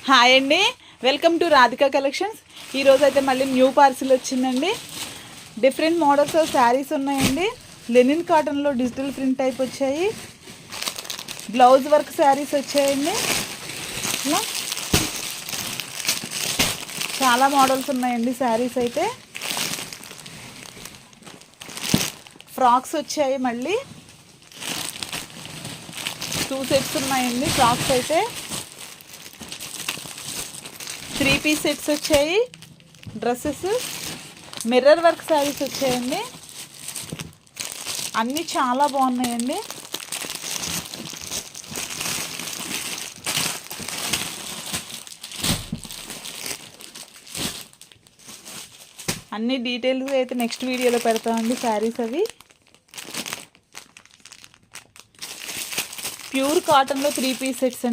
Hi అండి, welcome to Radhika collections. ఈరోజు అయితే మళ్ళీ న్యూ పార్సిల్ వచ్చిందండి. డిఫరెంట్ మోడల్స్ ఆఫ్ శారీస్ ఉన్నాయండి. లెనిన్ కాటన్లో డిజిటల్ ప్రింట్ టైప్ వచ్చాయి. బ్లౌజ్ వర్క్ శారీస్ వచ్చాయండి. ఇలా చాలా మోడల్స్ ఉన్నాయండి. శారీస్ అయితే ఫ్రాక్స్ వచ్చాయి. మళ్ళీ 2 సెట్స్ ఉన్నాయండి. ఫ్రాక్స్ అయితే 3 పీస్ సెట్స్ వచ్చాయి. డ్రెస్సెస్ మిర్రర్ వర్క్ శారీస్ వచ్చాయండి. అన్నీ చాలా బాగున్నాయండి. అన్ని డీటెయిల్స్ అయితే నెక్స్ట్ వీడియోలో పెడతామండి. శారీస్ అవి ప్యూర్ కాటన్లో 3 పీస్ సెట్స్ అండి.